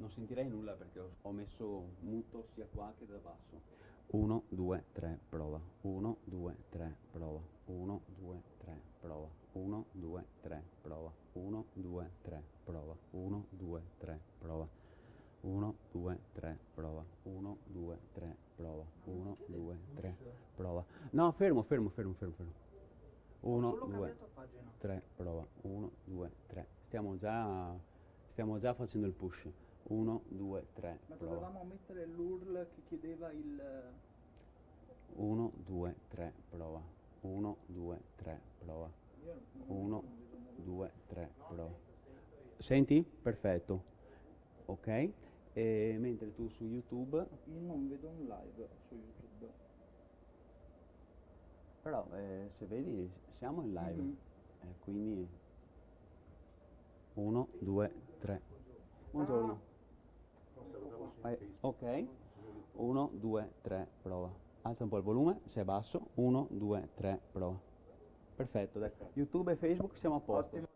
non sentirei nulla perché ho messo muto sia qua che da basso. 1, 2, 3, prova. 1, 2, 3, prova. 1, 2, 3, prova. 1, 2, 3, prova. 1, 2, 3, prova. 1, 2, 3, prova. 1, 2, 3, prova. 1, 2, 3, prova. 1, 2, 3, prova. No, fermo, fermo, fermo, fermo, fermo. 1, 2, 3, prova. 1, 2, 3. Stiamo già facendo il push. 1, 2, 3, Ma prova. dovevamo mettere l'URL che chiedeva il... 1, 2, 3, prova. 1, 2, 3, prova. Io 1, non vedo molto. 2, 3, prova. Senti? Perfetto. Ok? E mentre tu su YouTube, Io non vedo un live su YouTube. però se vedi siamo in live. Mhm. Quindi 1, 2, 3. Buongiorno. Ok. 1, 2, 3, prova. Alza un po' il volume, se è basso. 1, 2, 3, prova. Perfetto, dai. YouTube e Facebook siamo a posto. Ottimo.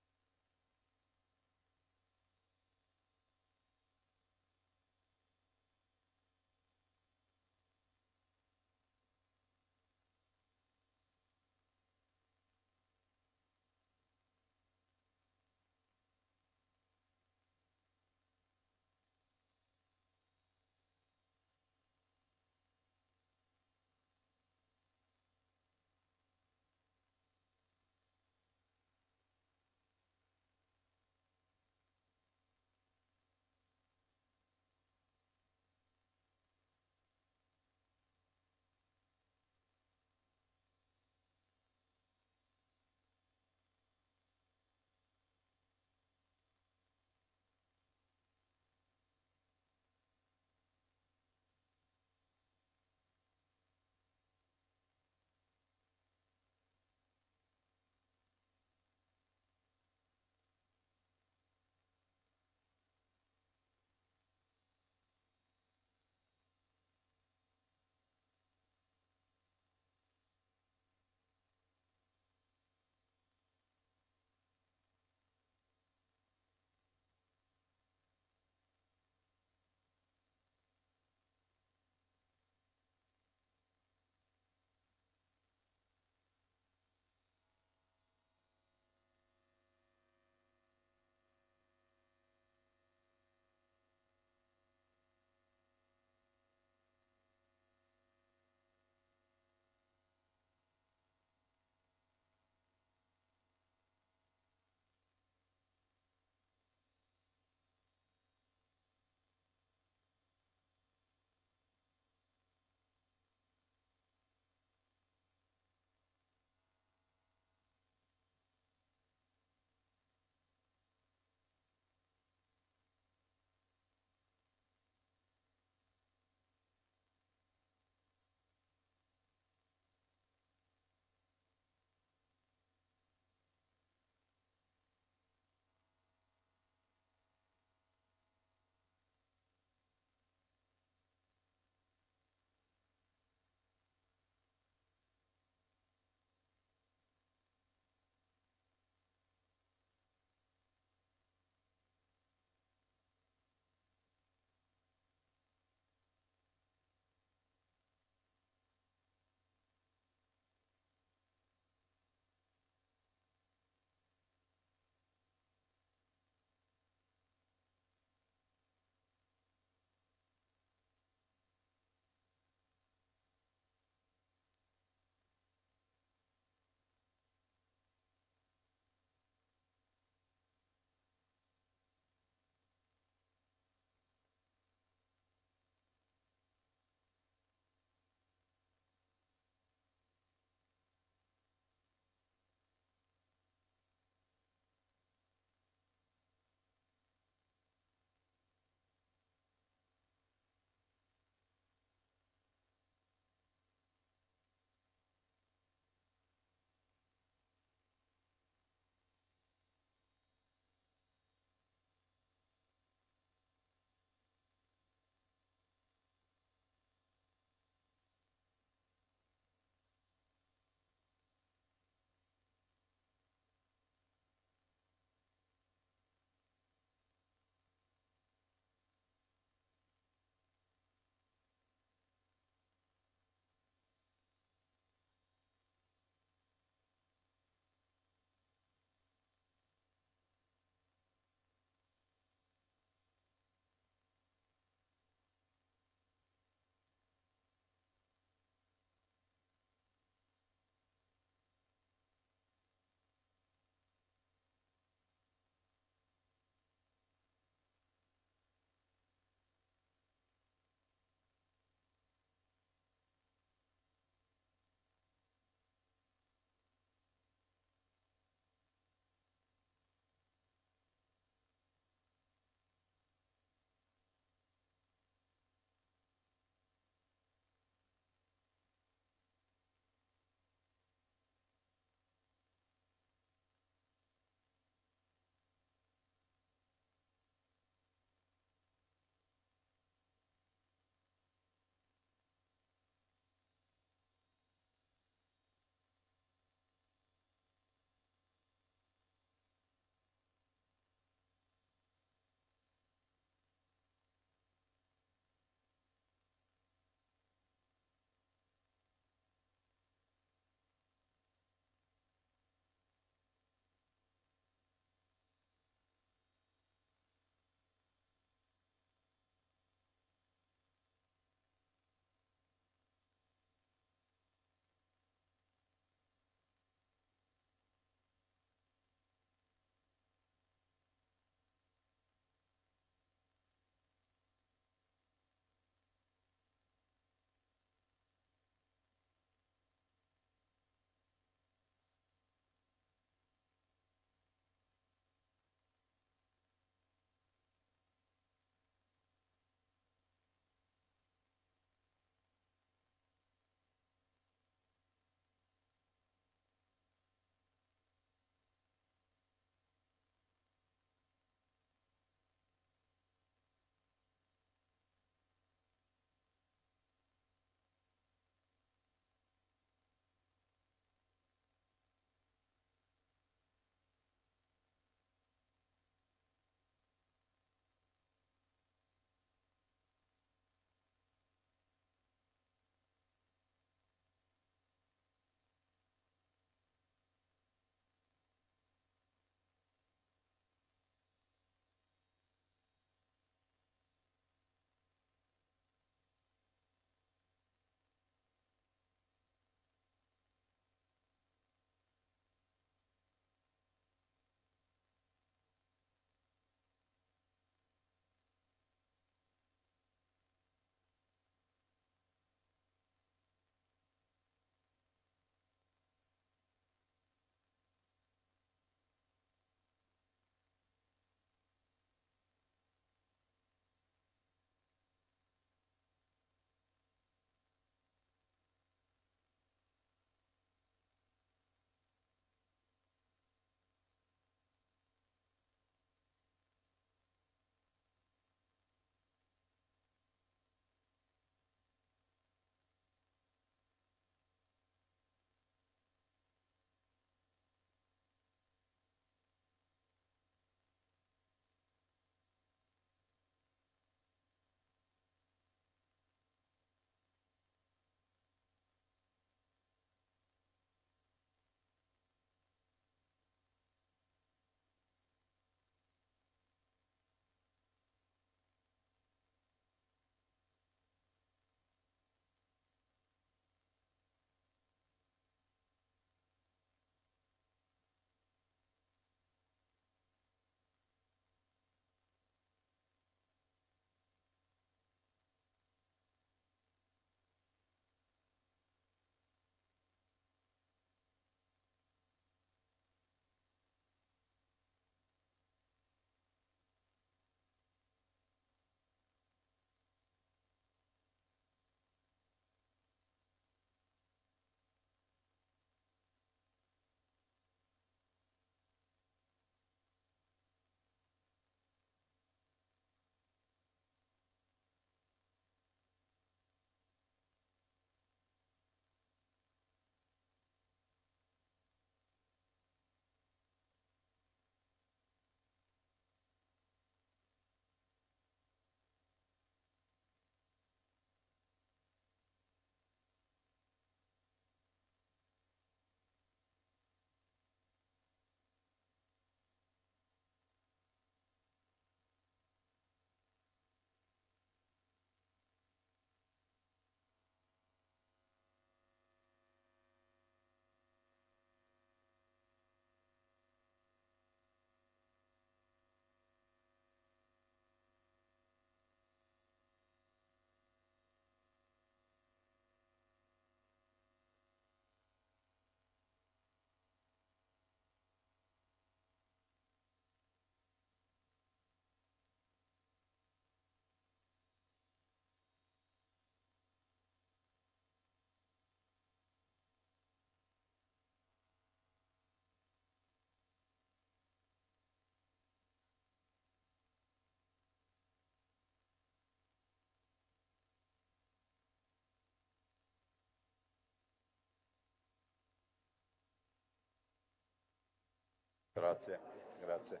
Grazie, grazie.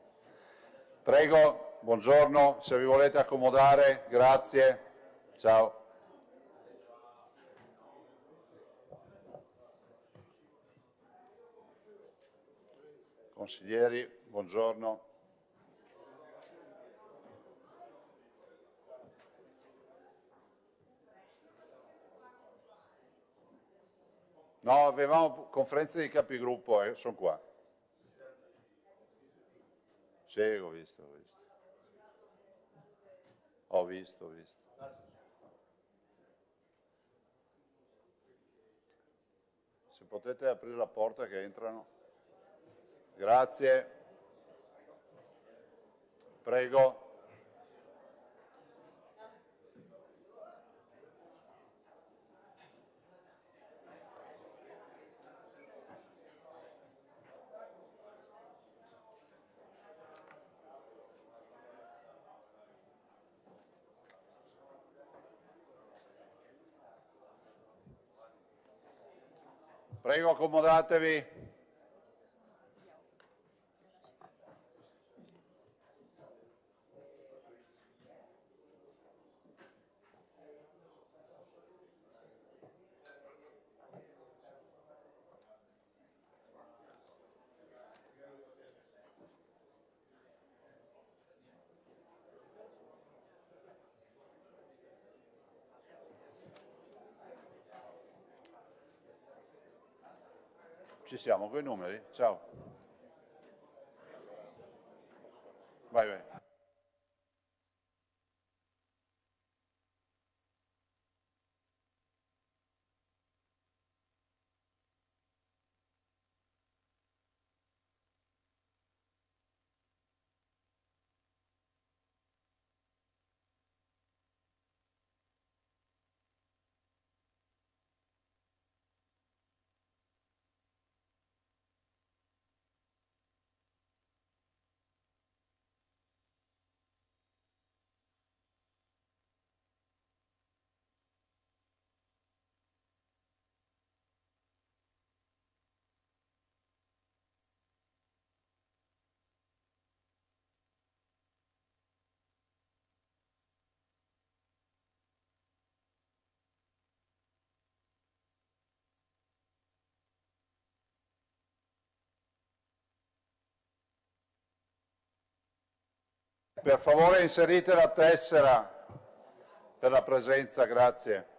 Prego, buongiorno, se vi volete accomodare, grazie. Ciao. Consiglieri, buongiorno. No, avevamo conferenza di capigruppo, sono qua. Sì, ho visto. Ho visto. Se potete aprire la porta che entrano. Grazie. Prego. Prego, accomodatevi. Ci siamo con i numeri? Ciao. Vai. Per favore inserite la tessera per la presenza, grazie.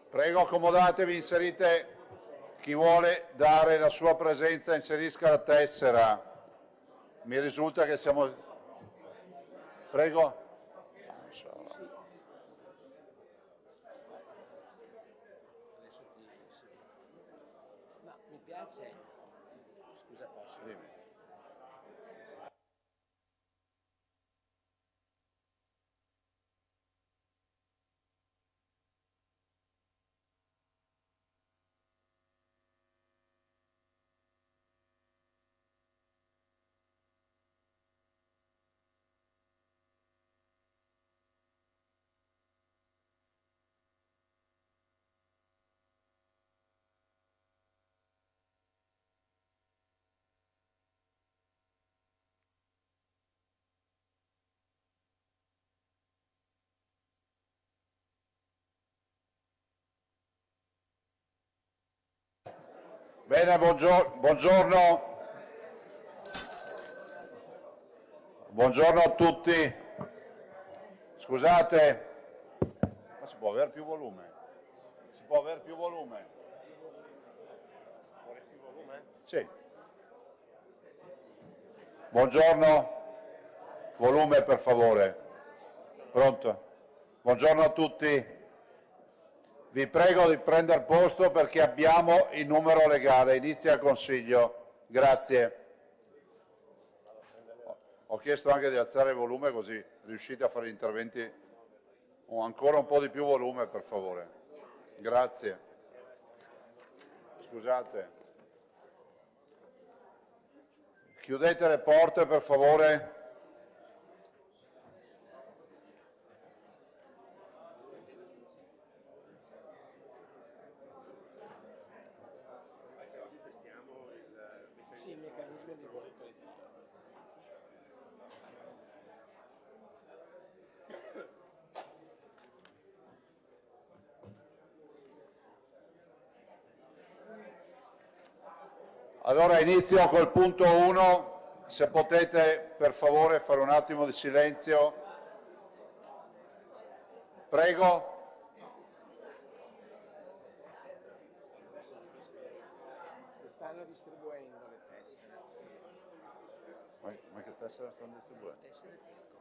Prego, accomodatevi, inserite, chi vuole dare la sua presenza inserisca la tessera. Mi risulta che siamo... Prego. Ma mi piace, scusa posso? Dimmi. Bene, buongiorno. Buongiorno a tutti. Scusate, ma si può avere più volume? Si può avere più volume? Vuole più volume? Sì. Buongiorno. Volume per favore. Pronto? Buongiorno a tutti. Vi prego di prendere posto perché abbiamo il numero legale. Inizia il Consiglio. Grazie. Ho chiesto anche di alzare il volume così riuscite a fare gli interventi. Ancora un po' di più volume per favore. Grazie. Scusate. Chiudete le porte per favore. Sì, il meccanismo di voto. Allora inizio col punto 1, se potete per favore fare un attimo di silenzio. Prego. Stanno distribuendo le tessere. Ma che tessera stanno distribuendo? Tessere per cosa?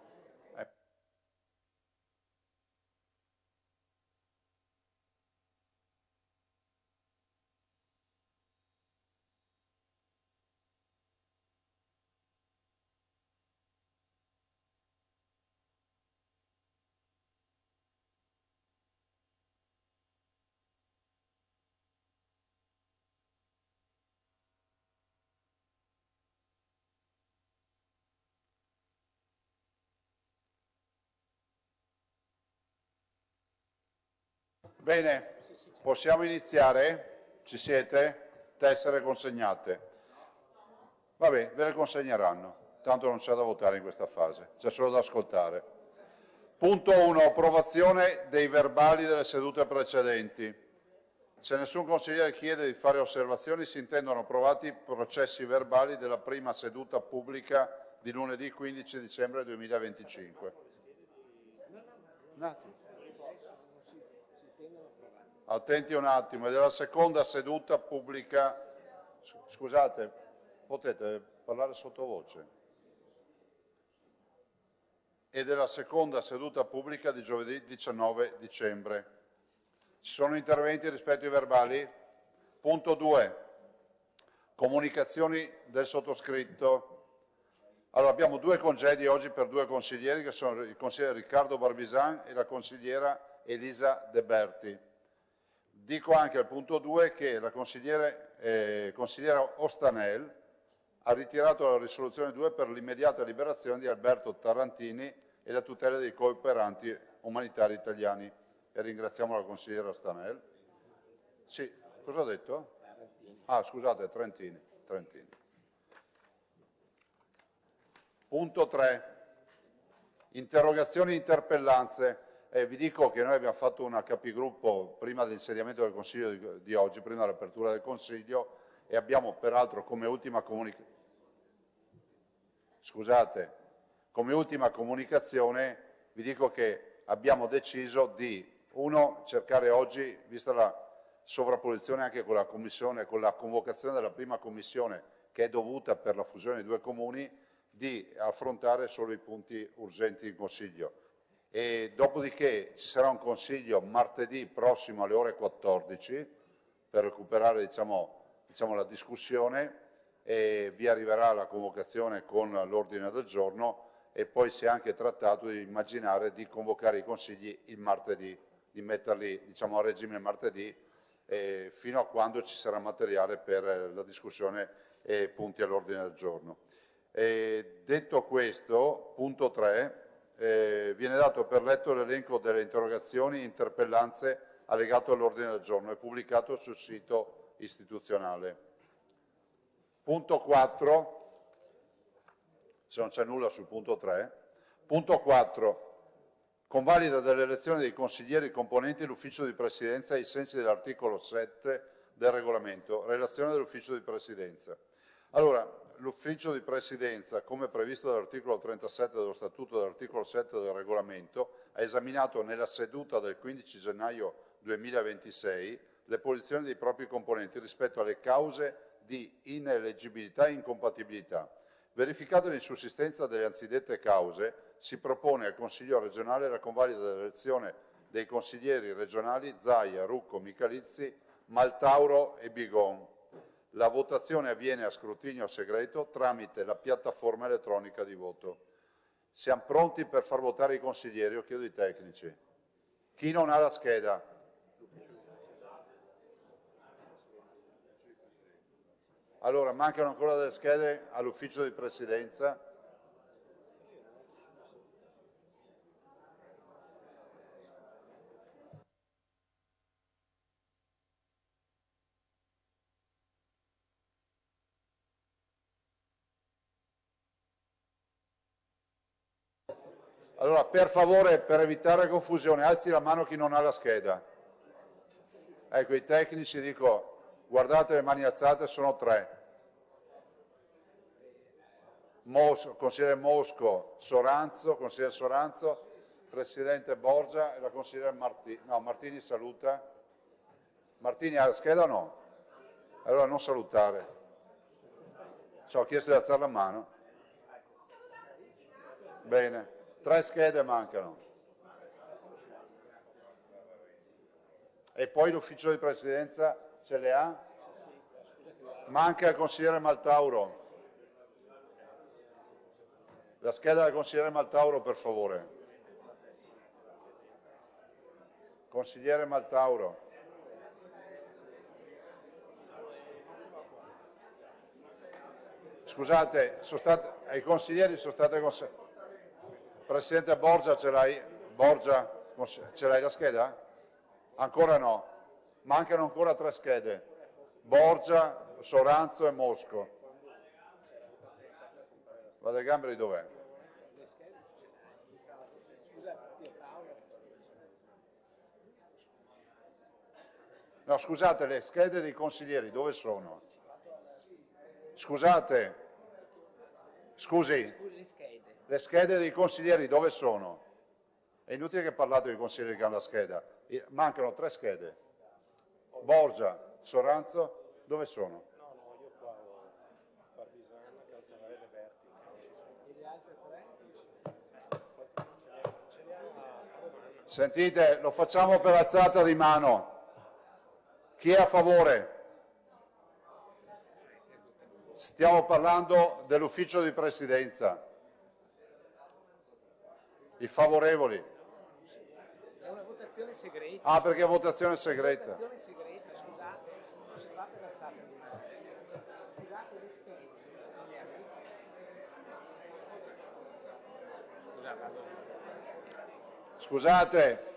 Bene, possiamo iniziare? Ci siete? Tessere consegnate. Vabbè, ve le consegneranno, tanto non c'è da votare in questa fase, c'è solo da ascoltare. Punto 1, approvazione dei verbali delle sedute precedenti. Se nessun consigliere chiede di fare osservazioni, si intendono approvati i processi verbali della prima seduta pubblica di lunedì 15 dicembre 2025. Un attimo. Attenti un attimo, e della seconda seduta pubblica, scusate, potete parlare sottovoce, e della seconda seduta pubblica di giovedì 19 dicembre. Ci sono interventi rispetto ai verbali? Punto 2, comunicazioni del sottoscritto. Allora, abbiamo due congedi oggi per due consiglieri, che sono il consigliere Riccardo Barbisan e la consigliera Elisa De Berti. Dico anche al punto 2 che la consigliera Ostanel ha ritirato la risoluzione 2 per l'immediata liberazione di Alberto Tarantini e la tutela dei cooperanti umanitari italiani. E ringraziamo la consigliera Ostanel. Sì, cosa ho detto? Ah, scusate, Trentini. Punto 3, interrogazioni e interpellanze. Vi dico che noi abbiamo fatto una capigruppo prima dell'insediamento del Consiglio di oggi, prima dell'apertura del Consiglio, e abbiamo peraltro come ultima comunicazione vi dico che abbiamo deciso di, uno, cercare oggi, vista la sovrapposizione anche con la Commissione, con la convocazione della prima Commissione che è dovuta per la fusione dei due comuni, di affrontare solo i punti urgenti in Consiglio. E dopodiché ci sarà un Consiglio martedì prossimo alle ore 14 per recuperare la discussione, e vi arriverà la convocazione con l'ordine del giorno, e poi si è anche trattato di immaginare di convocare i consigli il martedì, di metterli a regime martedì, fino a quando ci sarà materiale per la discussione e punti all'ordine del giorno. Detto questo, punto 3, viene dato per letto l'elenco delle interrogazioni e interpellanze allegato all'ordine del giorno e pubblicato sul sito istituzionale. Punto 4, se non c'è nulla sul punto 3, punto 4, convalida dell'elezione dei consiglieri componenti l'ufficio di presidenza ai sensi dell'articolo 7 del regolamento, relazione dell'ufficio di presidenza. Allora, l'ufficio di presidenza, come previsto dall'articolo 37 dello Statuto e dall'articolo 7 del regolamento, ha esaminato nella seduta del 15 gennaio 2026 le posizioni dei propri componenti rispetto alle cause di ineleggibilità e incompatibilità. Verificata l'insussistenza delle anzidette cause, si propone al Consiglio regionale la convalida dell'elezione dei consiglieri regionali Zaia, Rucco, Michalizzi, Maltauro e Bigon. La votazione avviene a scrutinio segreto tramite la piattaforma elettronica di voto. Siamo pronti per far votare i consiglieri, io chiedo ai tecnici. Chi non ha la scheda? Allora, mancano ancora delle schede all'ufficio di presidenza. Allora, per favore, per evitare confusione, alzi la mano chi non ha la scheda. Ecco, i tecnici dico, guardate le mani alzate, sono 3. Consigliere Mosco, Soranzo, consigliere Soranzo, presidente Borgia e la consigliera Martini. No, Martini saluta. Martini ha la scheda o no? Allora non salutare. Ci ho chiesto di alzare la mano. Bene, 3 schede mancano. E poi l'ufficio di presidenza ce le ha? Manca il consigliere Maltauro. La scheda del consigliere Maltauro, per favore. Consigliere Maltauro. Scusate, i consiglieri sono state Presidente Borgia, ce l'hai? Borgia, ce l'hai la scheda? Ancora no. Mancano ancora 3 schede. Borgia, Soranzo e Mosco. La De Gamberi dov'è? No, scusate, le schede dei consiglieri dove sono? Scusate, scusi, le schede dei consiglieri dove sono? È inutile che parlate dei consiglieri che hanno la scheda. Mancano 3 schede. Borgia, Soranzo, dove sono? Sentite, lo facciamo per alzata di mano. Chi è a favore? Stiamo parlando dell'ufficio di presidenza. I favorevoli? È una votazione segreta. Ah, perché è votazione segreta. Votazione segreta, scusate. Osservate l'alzata di mano. Scusate le schede. Scusate.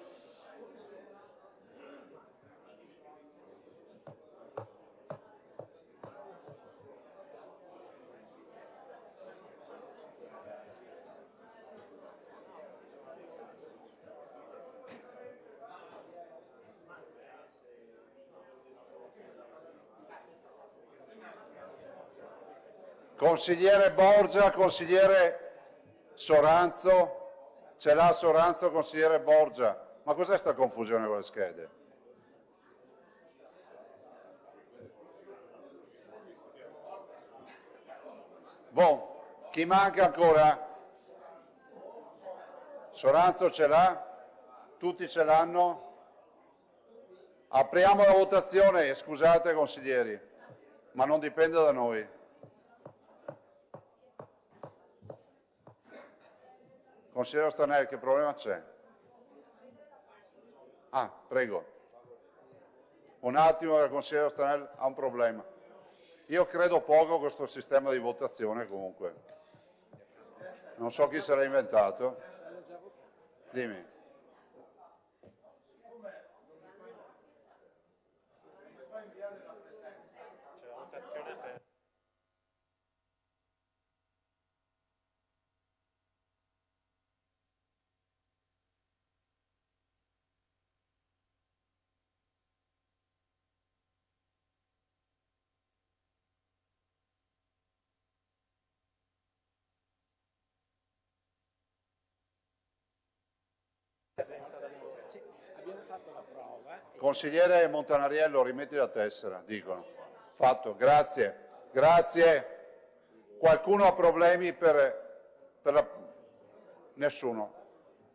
Consigliere Borgia, consigliere Soranzo, ce l'ha Soranzo, consigliere Borgia. Ma cos'è sta confusione con le schede? Bon, chi manca ancora? Soranzo ce l'ha? Tutti ce l'hanno? Apriamo la votazione, scusate consiglieri, ma non dipende da noi. Consigliere Stanel, che problema c'è? Ah, prego. Un attimo, il consigliere Stanel ha un problema. Io credo poco a questo sistema di votazione comunque. Non so chi se l'ha inventato. Dimmi. Abbiamo fatto la prova. Consigliere Montanariello, rimetti la tessera, dicono. Fatto, grazie. Grazie. Qualcuno ha problemi Nessuno.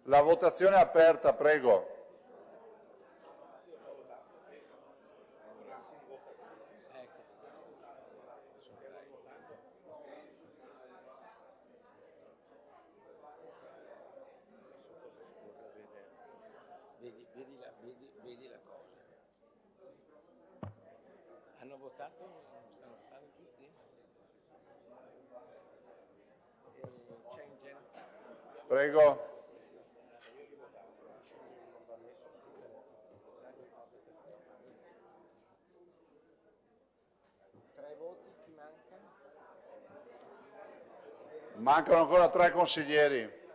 La votazione è aperta, prego. Vedi la cosa. Hanno votato? Stanno votando tutti? C'è in genere. Prego. Tre voti, chi manca? Mancano ancora 3 consiglieri.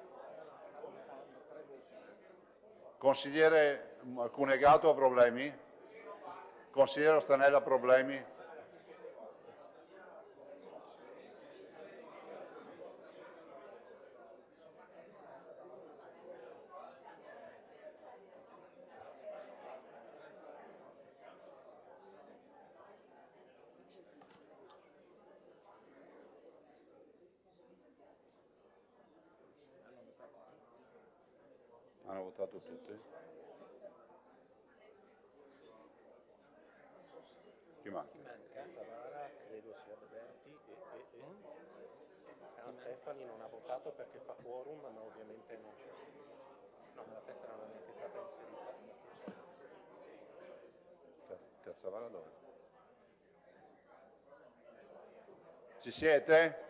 Consigliere Cunegato ha problemi? Consigliere Ostanella ha problemi? Hanno votato tutti? Chi manca? Savara credo sia Alberti Can Stefani non ha votato perché fa quorum, ma ovviamente non c'è. No, la tessera non è neanche stata inserita. Cazzavara dove? Ci siete?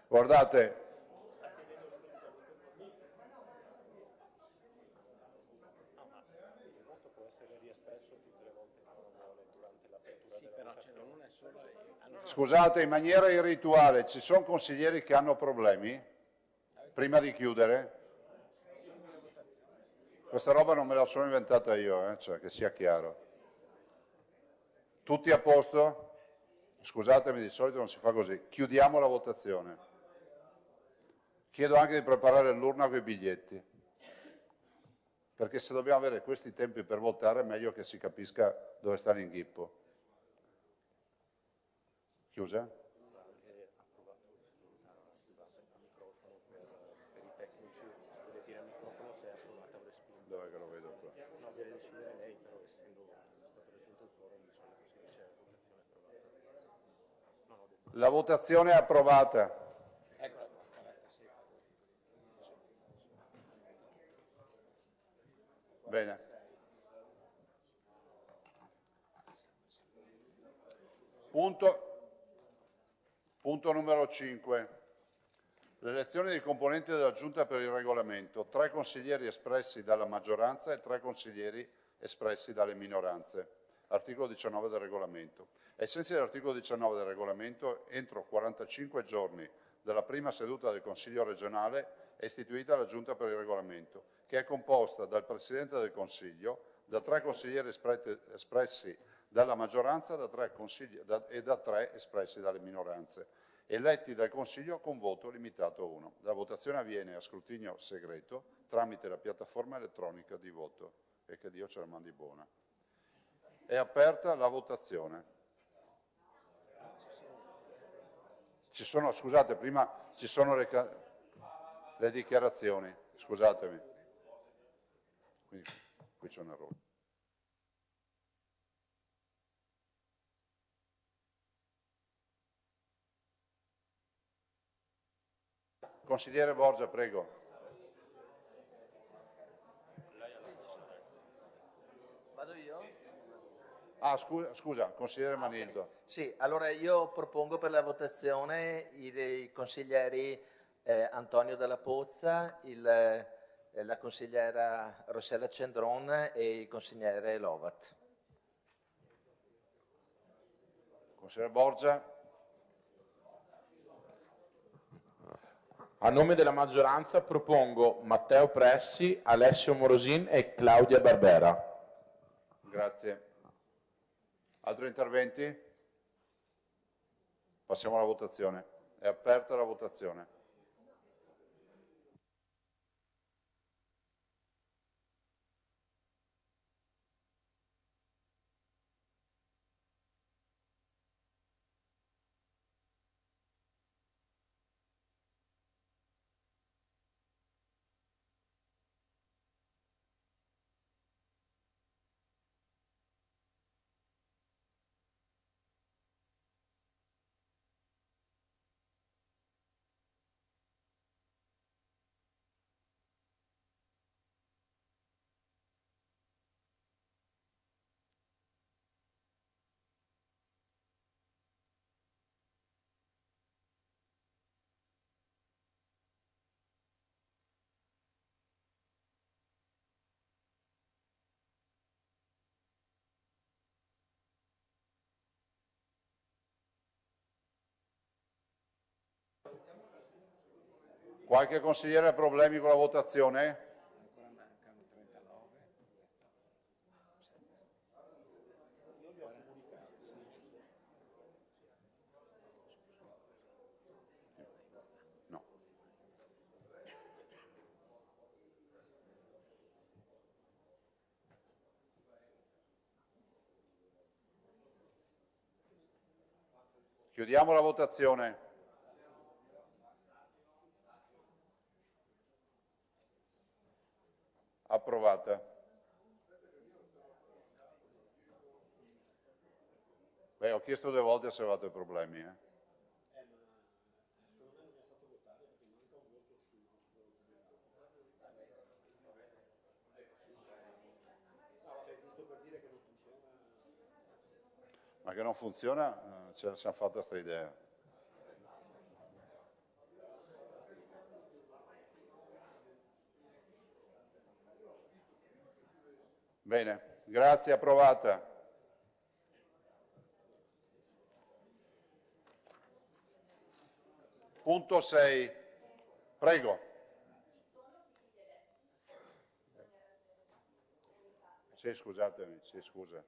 Guardate, Il voto può essere riespresso tutte le volte che uno vuole durante l'apertura Sì, della però ce votazione. n'è una sola. scusate, in maniera irrituale, ci sono consiglieri che hanno problemi? Prima di chiudere? Questa roba non me la sono inventata io, cioè che sia chiaro. Tutti a posto? Scusatemi, di solito non si fa così. Chiudiamo la votazione. Chiedo anche di preparare l'urna con i biglietti, perché se dobbiamo avere questi tempi per votare è meglio che si capisca dove sta l'inghippo. Chiusa? Anche approvato di base al microfono per i tecnici, deve dire al microfono se è approvata o respinta. Dove che lo vedo qua? No, deve decidere lei, però essendo stato raggiunto il quorum di solito si dice votazione approvata. Non ho detto. La votazione è approvata. Eccola qua, 46. Bene. Punto numero 5. L'elezione dei componenti della Giunta per il Regolamento. 3 consiglieri espressi dalla maggioranza e 3 consiglieri espressi dalle minoranze. Articolo 19 del Regolamento. Ai sensi dell'articolo 19 del Regolamento, entro 45 giorni dalla prima seduta del Consiglio regionale è istituita la Giunta per il Regolamento, che è composta dal Presidente del Consiglio, da 3 consiglieri espressi dalla maggioranza e da 3 espressi dalle minoranze, eletti dal Consiglio con voto limitato a 1. La votazione avviene a scrutinio segreto tramite la piattaforma elettronica di voto, e che Dio ce la mandi buona. È aperta la votazione. Scusate, prima ci sono le dichiarazioni, scusatemi. Qui c'è un errore. Consigliere Borgia, prego. Vado io? Ah, scusa, consigliere Manildo. Sì, allora io propongo per la votazione i consiglieri Antonio Della Pozza, la consigliera Rossella Cendron e il consigliere Lovat. Consigliere Borgia. A nome della maggioranza propongo Matteo Pressi, Alessio Morosin e Claudia Barbera. Grazie. Altri interventi? Passiamo alla votazione. È aperta la votazione. Qualche consigliere ha problemi con la votazione? No. Chiudiamo la votazione. Approvata. Beh, ho chiesto 2 volte se avevate problemi. Ma che non funziona, ce la siamo fatta questa idea. Bene, grazie, approvata. Punto 6. Prego. Sì, scusatemi, sì, scusa.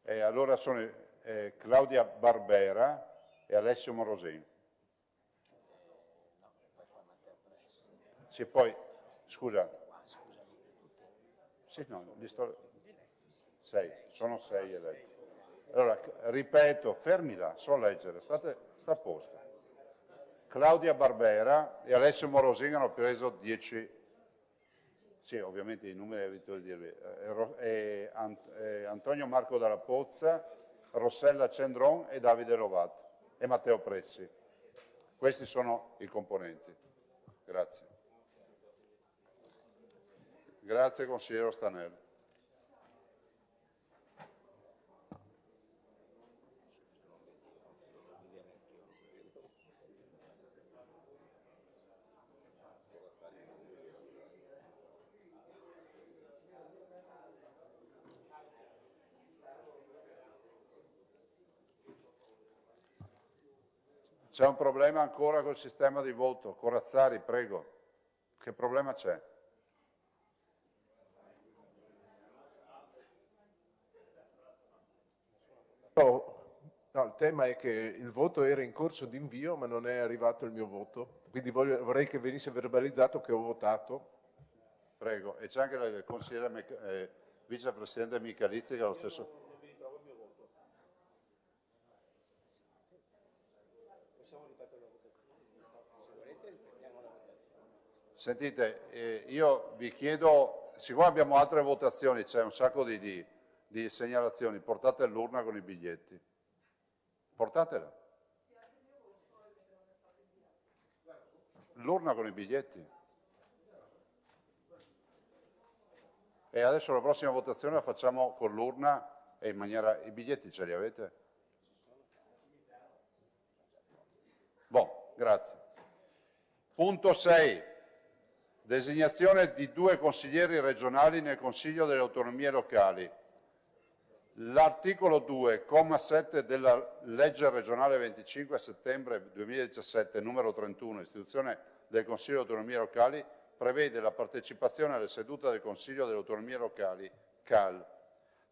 Allora sono Claudia Barbera e Alessio Morosin. Sì, poi, scusa. Sì, no, li sto... 6, sono 6 eletti. Allora, ripeto, fermila, so leggere, sta a posto. Claudia Barbera e Alessio Morosin hanno preso 10, sì, ovviamente i numeri evito di dirvi, Antonio Marco Dalla Pozza, Rossella Cendron e Davide Lovato e Matteo Pressi. Questi sono i componenti. Grazie. Grazie consigliere Stanelli. C'è un problema ancora col sistema di voto. Corazzari, prego. Che problema c'è? No, il tema è che il voto era in corso di invio ma non è arrivato il mio voto, quindi vorrei che venisse verbalizzato che ho votato. Prego, e c'è anche il consigliere vicepresidente Michalizzi che ha lo stesso... Sentite, io vi chiedo, siccome abbiamo altre votazioni, c'è un sacco di segnalazioni, portate l'urna con i biglietti. Portatela. L'urna con i biglietti. E adesso la prossima votazione la facciamo con l'urna e in maniera... I biglietti ce li avete? Boh, grazie. Punto 6. Designazione di 2 consiglieri regionali nel Consiglio delle Autonomie Locali. L'articolo 2, comma 7 della legge regionale 25 settembre 2017, numero 31, istituzione del Consiglio delle Autonomie Locali, prevede la partecipazione alle sedute del Consiglio delle Autonomie Locali, CAL,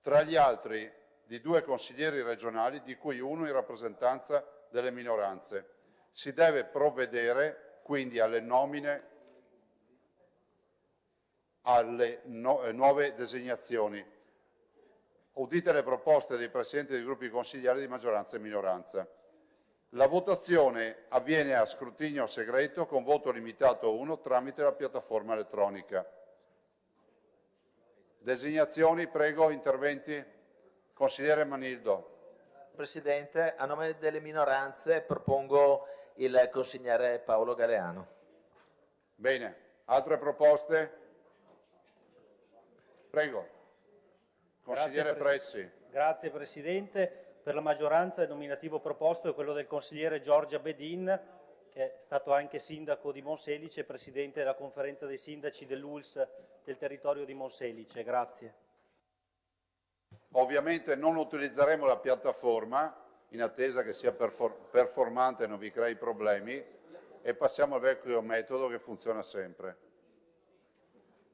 tra gli altri di 2 consiglieri regionali, di cui uno in rappresentanza delle minoranze. Si deve provvedere quindi alle nomine, alle nuove designazioni. Udite le proposte dei presidenti dei gruppi consigliari di maggioranza e minoranza. La votazione avviene a scrutinio segreto con voto limitato a 1 tramite la piattaforma elettronica. Designazioni, prego, interventi. Consigliere Manildo. Presidente, a nome delle minoranze propongo il consigliere Paolo Galeano. Bene, altre proposte? Prego. Consigliere Pressi. Grazie Presidente. Per la maggioranza il nominativo proposto è quello del consigliere Giorgia Bedin, che è stato anche sindaco di Monselice e presidente della conferenza dei sindaci dell'ULS del territorio di Monselice. Grazie. Ovviamente non utilizzeremo la piattaforma in attesa che sia performante e non vi crei problemi e passiamo al vecchio metodo che funziona sempre.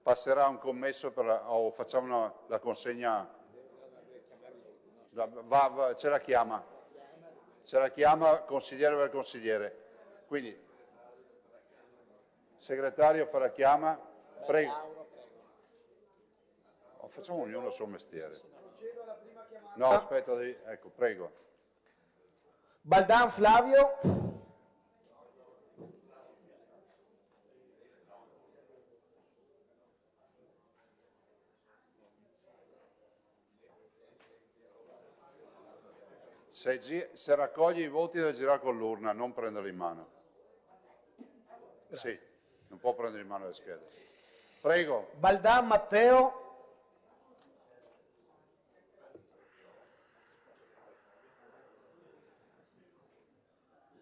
Passerà un commesso o facciamo la consegna, ce la chiama consigliere per consigliere. Quindi segretario fa la chiama, prego. Facciamo ognuno il suo mestiere. No, aspetta, ecco, prego. Baldan Flavio. Se raccoglie i voti deve girare con l'urna, non prenderli in mano. Grazie. Sì, non può prendere in mano le schede. Prego. Baldan Matteo.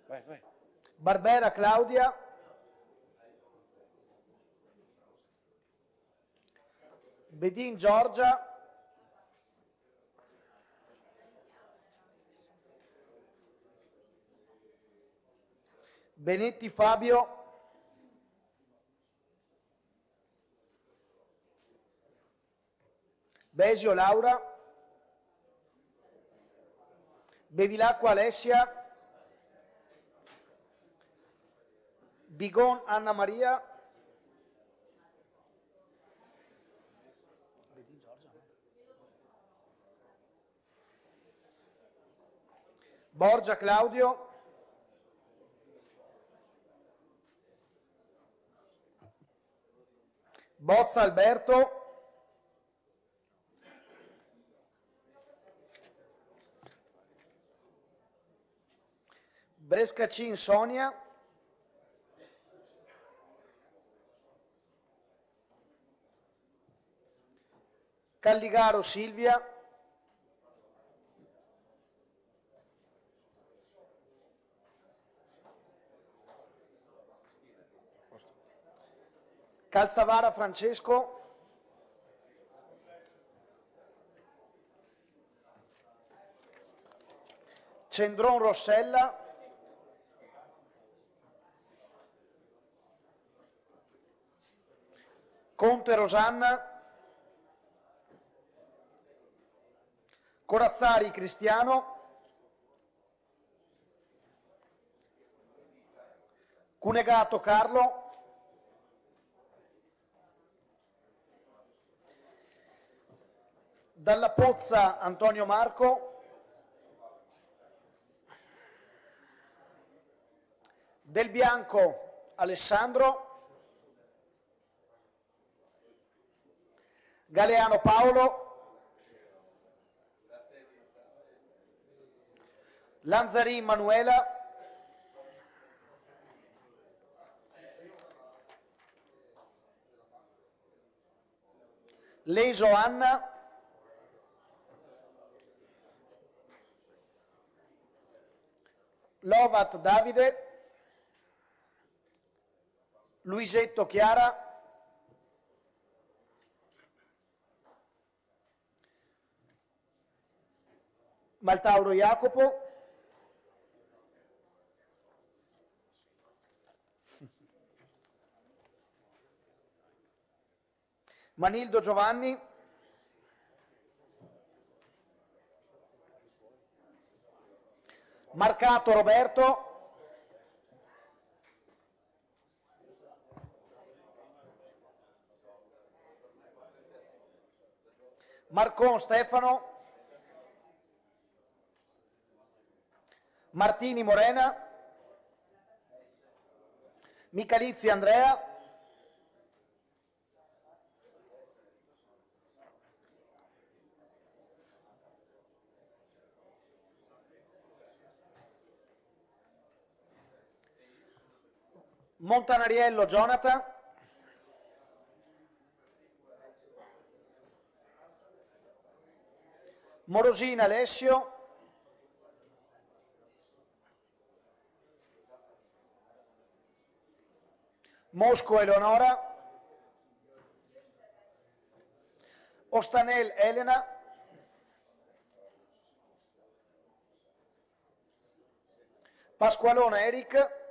Vai. Barbera Claudia. Bedin Giorgia. Benetti Fabio. Besio Laura. Bevilacqua Alessia. Bigon Anna Maria. Borgia Claudio. Bozza Alberto. Brescacin Sonia. Calligaro Silvia. Calzavara Francesco. Cendron Rossella. Conte Rosanna. Corazzari Cristiano. Cunegato Carlo. Dalla Pozza Antonio Marco. Del Bianco Alessandro. Galeano Paolo. Lanzari Manuela. Leso Anna. Lovat Davide. Luisetto Chiara. Maltauro Jacopo, Manildo Giovanni, Marcato Roberto, Marcon Stefano, Martini Morena, Michalizzi Andrea, Montanariello Jonathan, Morosina Alessio, Mosco Eleonora, Ostanel Elena, Pasqualone Eric,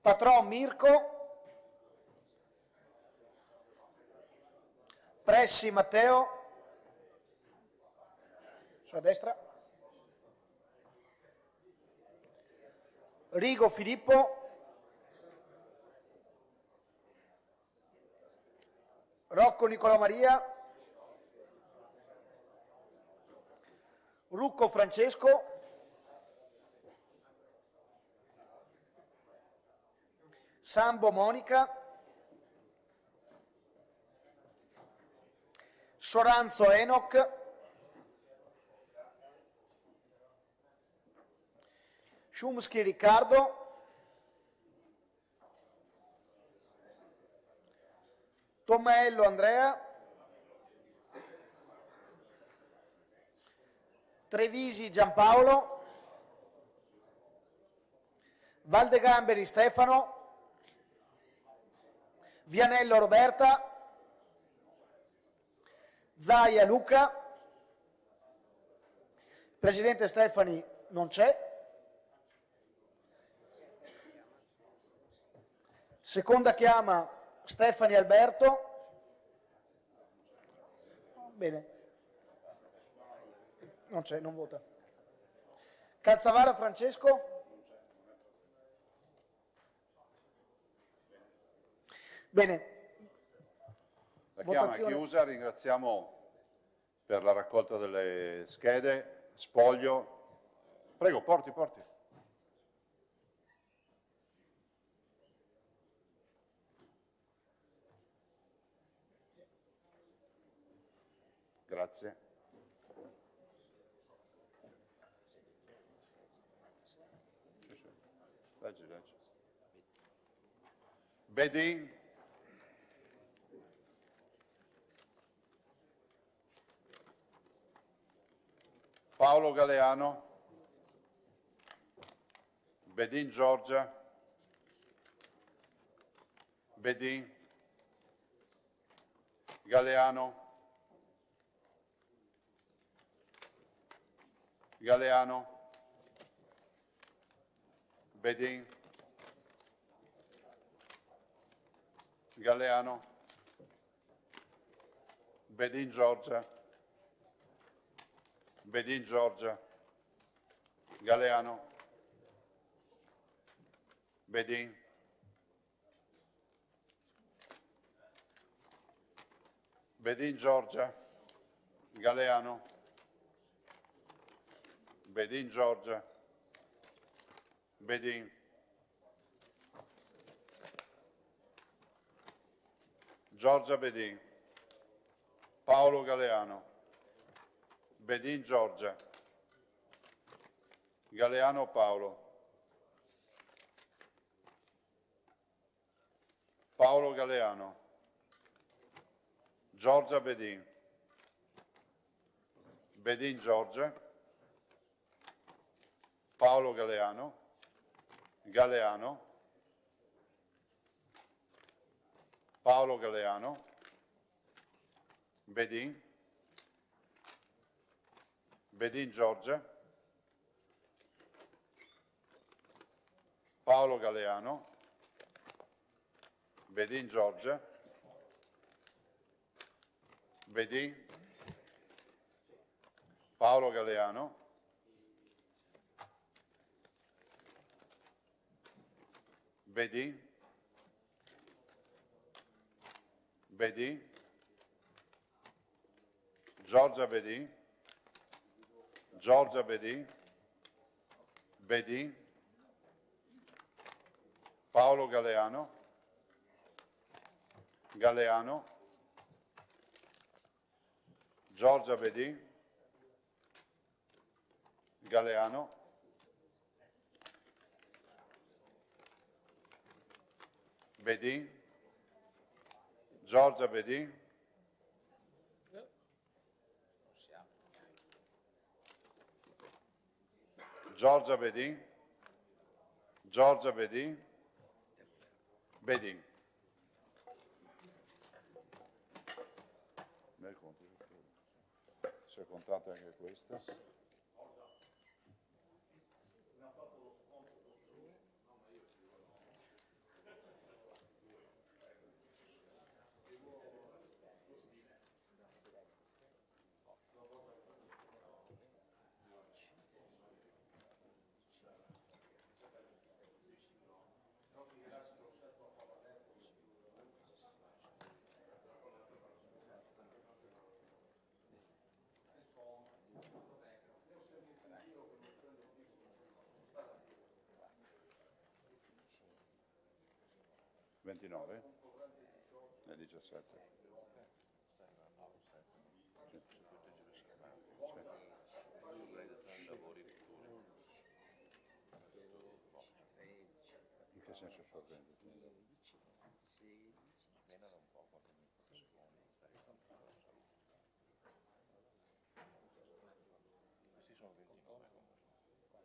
Patron Mirko, Pressi Matteo, sulla destra, Rigo Filippo, Rocco Nicolò Maria, Rucco Francesco, Sambo Monica, Soranzo Enoch, Szumski Riccardo, Tommaello Andrea, Trevisi Giampaolo, Valdegamberi Stefano, Vianello Roberta, Zaia Luca, Presidente Stefani non c'è, seconda chiama Stefani Alberto, bene, non c'è, non vota. Calzavara Francesco, bene. La chiama è Votazione. chiusa, ringraziamo per la raccolta delle schede, spoglio. Prego, porti. Grazie. Leggi. Bedin. Paolo Galeano, Bedin Giorgia, Bedin, Galeano, Bedin, Galeano, Bedin Giorgia, Galeano, Bedin, Giorgia, Galeano, Bedin Giorgia, Bedin, Giorgia Bedin, Paolo Galeano, Bedin Giorgia, Galeano Paolo, Paolo Galeano, Giorgia Bedin, Bedin Giorgia, Paolo Galeano, Paolo Galeano, Bedin, Bedin Giorgia, Paolo Galeano, Bedin Giorgia, Bedin, Paolo Galeano, Bedin, Bedin, Giorgia Bedin, Giorgia Bedin, Bedin, Paolo Galeano, Galeano, Giorgia Bedin, Galeano, Bedin, Giorgia Bedin, Giorgia Bedin, Giorgia Bedin, Bedin. Si è contata anche questa. E 17. In che senso so organizzazione? Menano un po' qualche secondo. Questi sono 29.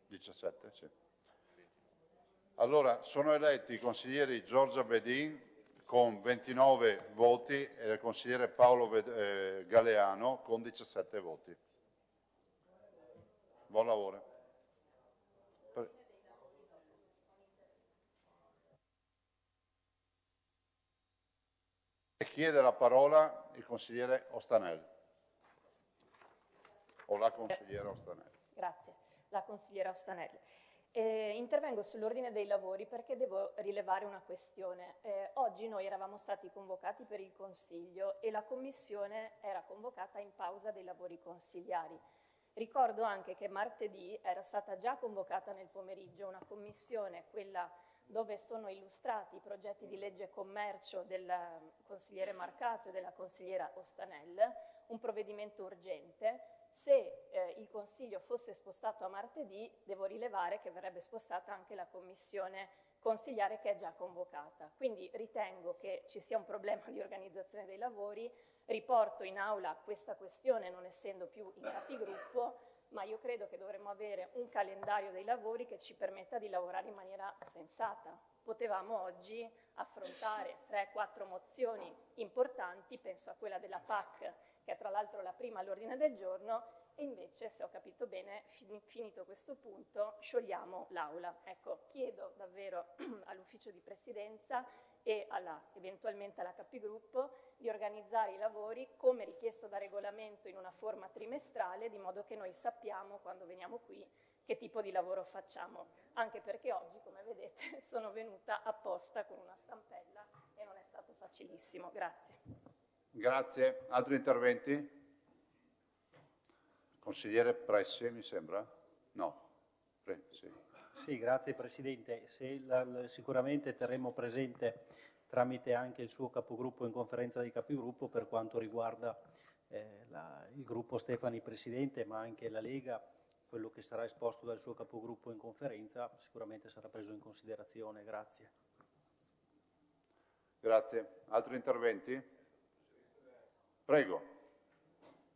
17, sì. Allora, sono eletti i consiglieri Giorgia Bedin con 29 voti e il consigliere Paolo Galeano con 17 voti. Buon lavoro. E chiede la parola il consigliere Ostanel. O la consigliera Ostanel. Grazie, la consigliera Ostanel. Intervengo sull'ordine dei lavori perché devo rilevare una questione. Oggi noi eravamo stati convocati per il Consiglio e la Commissione era convocata in pausa dei lavori consigliari. Ricordo anche che martedì era stata già convocata nel pomeriggio una commissione, quella dove sono illustrati i progetti di legge commercio del consigliere Marcato e della consigliera Ostanel, un provvedimento urgente. Se il Consiglio fosse spostato a martedì, devo rilevare che verrebbe spostata anche la commissione consigliare che è già convocata. Quindi ritengo che ci sia un problema di organizzazione dei lavori, riporto in aula questa questione non essendo più in capigruppo, ma io credo che dovremmo avere un calendario dei lavori che ci permetta di lavorare in maniera sensata. Potevamo oggi affrontare 3-4 mozioni importanti, penso a quella della PAC, che è tra l'altro la prima all'ordine del giorno, e invece, se ho capito bene, finito questo punto, sciogliamo l'Aula. Ecco, chiedo davvero all'ufficio di presidenza e eventualmente alla capigruppo di organizzare i lavori come richiesto da regolamento in una forma trimestrale, di modo che noi sappiamo quando veniamo qui che tipo di lavoro facciamo, anche perché oggi, come vedete, sono venuta apposta con una stampella e non è stato facilissimo. Grazie. Grazie. Altri interventi? Consigliere Pressi, mi sembra? No. Sì. Sì, grazie Presidente. Sicuramente terremo presente tramite anche il suo capogruppo in conferenza dei capigruppo per quanto riguarda il gruppo Stefani Presidente, ma anche la Lega, quello che sarà esposto dal suo capogruppo in conferenza sicuramente sarà preso in considerazione. Grazie. Grazie. Altri interventi? Prego.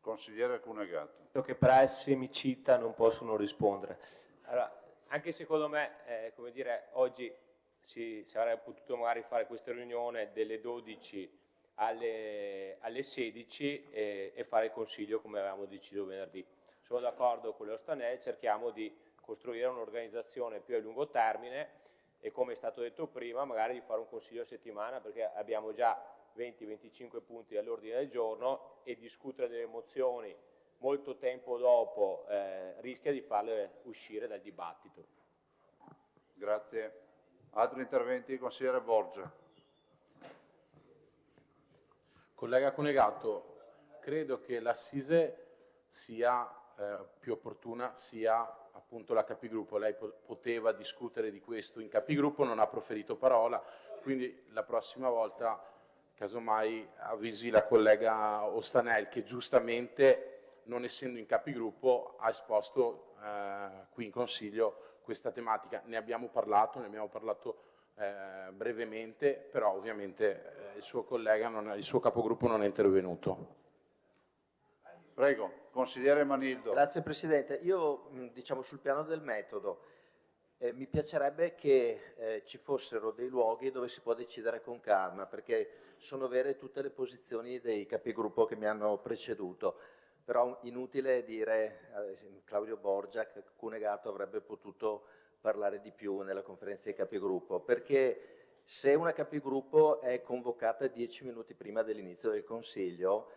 Consigliere Cunegato. Quello che Pressi mi cita non possono rispondere. Allora, anche secondo me, come dire, oggi si avrebbe potuto magari fare questa riunione delle 12 alle 16 e fare il consiglio come avevamo deciso venerdì. Sono d'accordo con l'Ostanel, cerchiamo di costruire un'organizzazione più a lungo termine e, come è stato detto prima, magari di fare un consiglio a settimana, perché abbiamo già 20-25 punti all'ordine del giorno e discutere delle mozioni molto tempo dopo rischia di farle uscire dal dibattito. Grazie. Altri interventi? Consigliere Borgia. Collega Cunegato, credo che l'assise sia più opportuna, sia appunto la capigruppo. Lei poteva discutere di questo in capigruppo, non ha proferito parola, quindi la prossima volta casomai avvisi la collega Ostanel, che giustamente, non essendo in capigruppo, ha esposto qui in Consiglio questa tematica. Ne abbiamo parlato brevemente, però ovviamente il suo collega, il suo capogruppo non è intervenuto. Prego, consigliere Manildo. Grazie Presidente. Io diciamo sul piano del metodo mi piacerebbe che ci fossero dei luoghi dove si può decidere con calma, perché sono vere tutte le posizioni dei capigruppo che mi hanno preceduto, però inutile dire Claudio Borgia che Cunegato avrebbe potuto parlare di più nella conferenza dei capigruppo, perché se una capigruppo è convocata 10 minuti prima dell'inizio del Consiglio,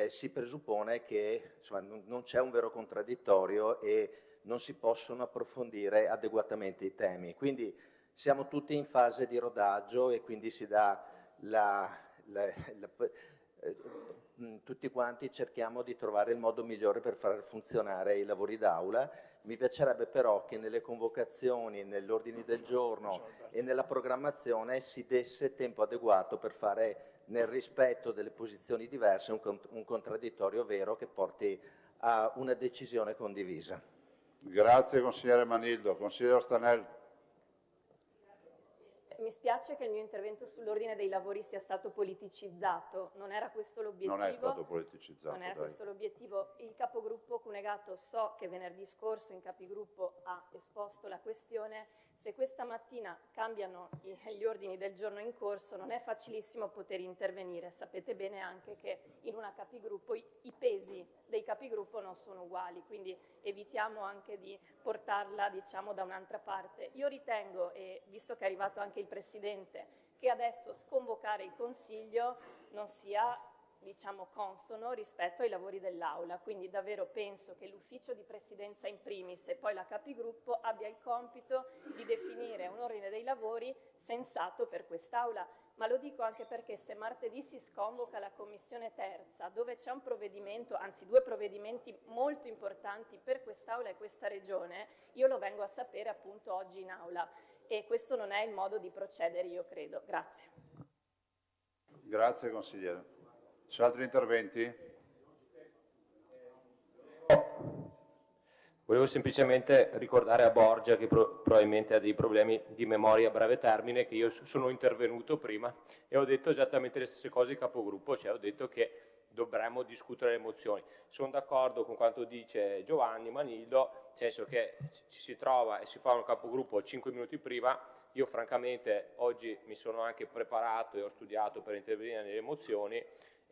si presuppone che insomma, non c'è un vero contraddittorio e non si possono approfondire adeguatamente i temi. Quindi siamo tutti in fase di rodaggio e quindi si dà tutti quanti cerchiamo di trovare il modo migliore per far funzionare i lavori d'aula. Mi piacerebbe però che nelle convocazioni, negli ordini del giorno e nella programmazione si desse tempo adeguato per fare, nel rispetto delle posizioni diverse, un contraddittorio vero che porti a una decisione condivisa. Grazie consigliere Manildo. Consigliere Ostanel. Mi spiace che il mio intervento sull'ordine dei lavori sia stato politicizzato, non era questo l'obiettivo. Non è stato politicizzato. Non era questo l'obiettivo. Il capogruppo Cunegato so che venerdì scorso in capigruppo ha esposto la questione. Se questa mattina cambiano gli ordini del giorno in corso non è facilissimo poter intervenire. Sapete bene anche che in una capigruppo i pesi dei capigruppo non sono uguali, quindi evitiamo anche di portarla diciamo da un'altra parte. Io ritengo, e visto che è arrivato anche il Presidente, che adesso sconvocare il Consiglio non sia diciamo consono rispetto ai lavori dell'Aula, quindi davvero penso che l'ufficio di Presidenza in primis e poi la capigruppo abbia il compito di definire un ordine dei lavori sensato per quest'Aula, ma lo dico anche perché se martedì si sconvoca la Commissione terza, dove c'è un provvedimento, anzi 2 provvedimenti molto importanti per quest'Aula e questa Regione, io lo vengo a sapere appunto oggi in Aula e questo non è il modo di procedere, io credo. Grazie. Grazie consigliere. C'è altri interventi? Volevo semplicemente ricordare a Borgia, che probabilmente ha dei problemi di memoria a breve termine, che io sono intervenuto prima e ho detto esattamente le stesse cose di capogruppo, cioè ho detto che dovremmo discutere le mozioni. Sono d'accordo con quanto dice Giovanni Manildo, nel senso che ci si trova e si fa un capogruppo 5 minuti prima. Io francamente oggi mi sono anche preparato e ho studiato per intervenire nelle mozioni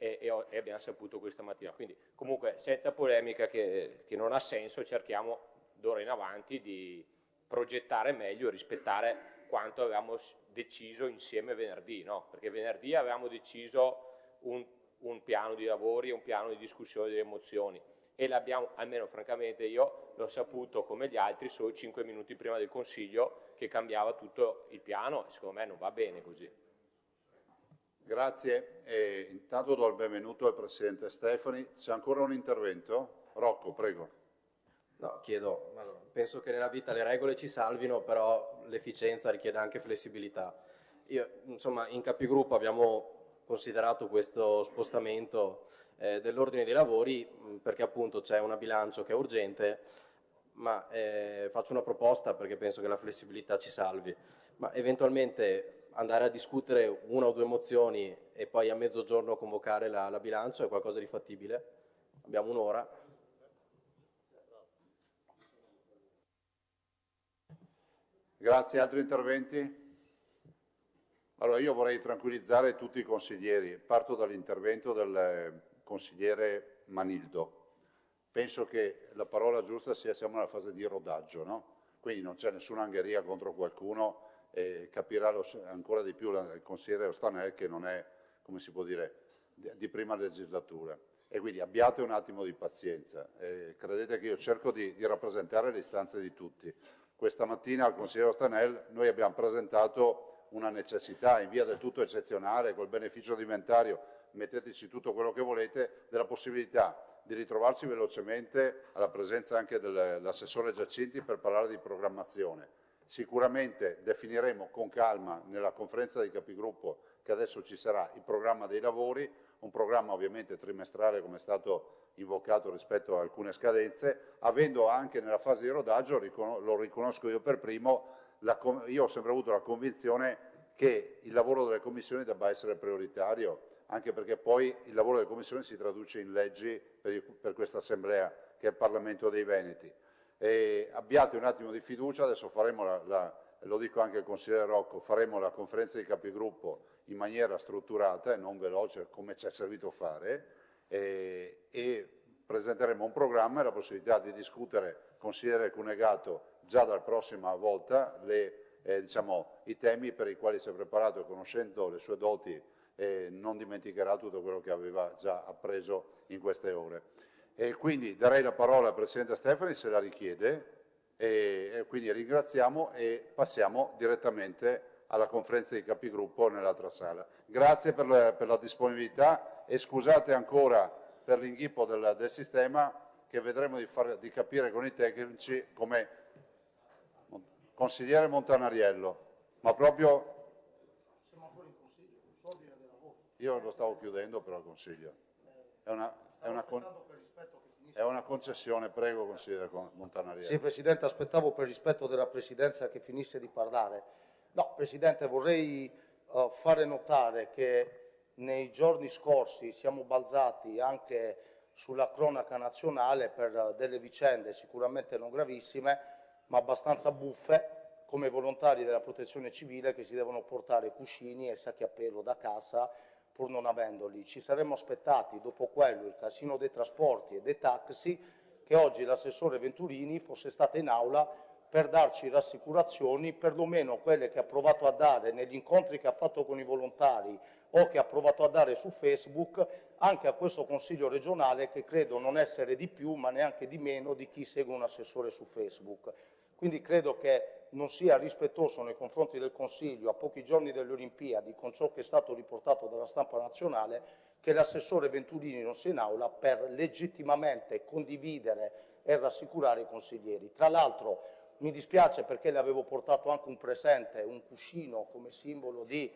e abbiamo saputo questa mattina. Quindi comunque senza polemica che non ha senso, cerchiamo d'ora in avanti di progettare meglio e rispettare quanto avevamo deciso insieme venerdì, no? Perché venerdì avevamo deciso un piano di lavori, un piano di discussione delle mozioni e l'abbiamo, almeno francamente io l'ho saputo come gli altri solo 5 minuti prima del Consiglio che cambiava tutto il piano e secondo me non va bene così. Grazie. Intanto do il benvenuto al Presidente Stefani. C'è ancora un intervento? Rocco, prego. No, chiedo, penso che nella vita le regole ci salvino, però l'efficienza richiede anche flessibilità. Io, insomma, in capigruppo abbiamo considerato questo spostamento dell'ordine dei lavori perché appunto c'è una bilancio che è urgente, ma faccio una proposta perché penso che la flessibilità ci salvi, ma eventualmente andare a discutere 1 o 2 mozioni e poi a mezzogiorno convocare la bilancio è qualcosa di fattibile? Abbiamo un'ora. Grazie. Altri interventi? Allora, io vorrei tranquillizzare tutti i consiglieri. Parto dall'intervento del consigliere Manildo. Penso che la parola giusta sia siamo nella fase di rodaggio, no? Quindi non c'è nessuna angheria contro qualcuno e capirà ancora di più il consigliere Ostanel che non è, come si può dire, di prima legislatura. E quindi abbiate un attimo di pazienza. Credete che io cerco di rappresentare le istanze di tutti. Questa mattina al consigliere Ostanel noi abbiamo presentato una necessità in via del tutto eccezionale, col beneficio di inventario, metteteci tutto quello che volete, della possibilità di ritrovarci velocemente alla presenza anche dell'assessore Giacinti per parlare di programmazione. Sicuramente definiremo con calma nella conferenza dei capigruppo che adesso ci sarà il programma dei lavori, un programma ovviamente trimestrale come è stato invocato rispetto a alcune scadenze, avendo anche nella fase di rodaggio, lo riconosco io per primo, io ho sempre avuto la convinzione che il lavoro delle commissioni debba essere prioritario, anche perché poi il lavoro delle commissioni si traduce in leggi per questa assemblea che è il Parlamento dei Veneti. Abbiate un attimo di fiducia, adesso faremo lo dico anche al consigliere Rocco, faremo la conferenza di capigruppo in maniera strutturata e non veloce come ci è servito fare e presenteremo un programma e la possibilità di discutere, consigliere Cunegato, già dalla prossima volta i temi per i quali si è preparato e conoscendo le sue doti non dimenticherà tutto quello che aveva già appreso in queste ore. E quindi darei la parola al Presidente Stefani se la richiede e quindi ringraziamo e passiamo direttamente alla conferenza di capigruppo nell'altra sala. Grazie per la disponibilità e scusate ancora per l'inghippo del sistema che vedremo di capire con i tecnici come consigliere Montanariello, ma proprio... Io lo stavo chiudendo però consiglio. È una concessione, prego consigliere Montanariello. Sì, Presidente, aspettavo per rispetto della Presidenza che finisse di parlare. No, Presidente, vorrei fare notare che nei giorni scorsi siamo balzati anche sulla cronaca nazionale per delle vicende sicuramente non gravissime, ma abbastanza buffe, come volontari della protezione civile che si devono portare cuscini e sacchi a pelo da casa pur non avendoli. Ci saremmo aspettati, dopo quello, il casino dei trasporti e dei taxi, che oggi l'assessore Venturini fosse stata in aula per darci rassicurazioni, perlomeno quelle che ha provato a dare negli incontri che ha fatto con i volontari o che ha provato a dare su Facebook anche a questo Consiglio regionale che credo non essere di più ma neanche di meno di chi segue un assessore su Facebook. Quindi credo che non sia rispettoso nei confronti del Consiglio a pochi giorni delle Olimpiadi con ciò che è stato riportato dalla stampa nazionale che l'assessore Venturini non sia in aula per legittimamente condividere e rassicurare i consiglieri. Tra l'altro mi dispiace perché le avevo portato anche un presente, un cuscino come simbolo di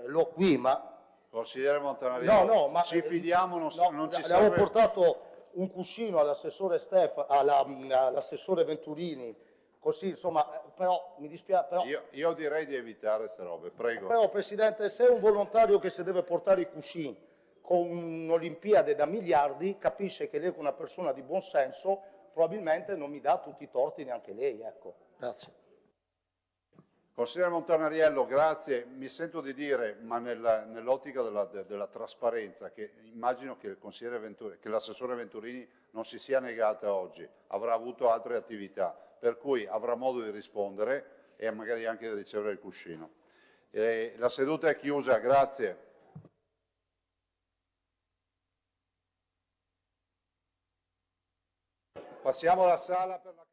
l'ho qui, ma... Consigliere Montanariello, no, ma ci fidiamo, non ci serve... Le avevo portato un cuscino all'assessore all'assessore Venturini, così insomma, però mi dispiace... Però... Io direi di evitare queste robe, prego. Però Presidente, se è un volontario che si deve portare i cuscini con un'Olimpiade da miliardi, capisce che lei è una persona di buon senso, probabilmente non mi dà tutti i torti neanche lei, ecco. Grazie. Consigliere Montanariello, grazie. Mi sento di dire, ma nell'ottica della trasparenza, che immagino che l'assessore Venturini non si sia negata oggi, avrà avuto altre attività, per cui avrà modo di rispondere e magari anche di ricevere il cuscino. La seduta è chiusa, grazie. Passiamo alla sala per la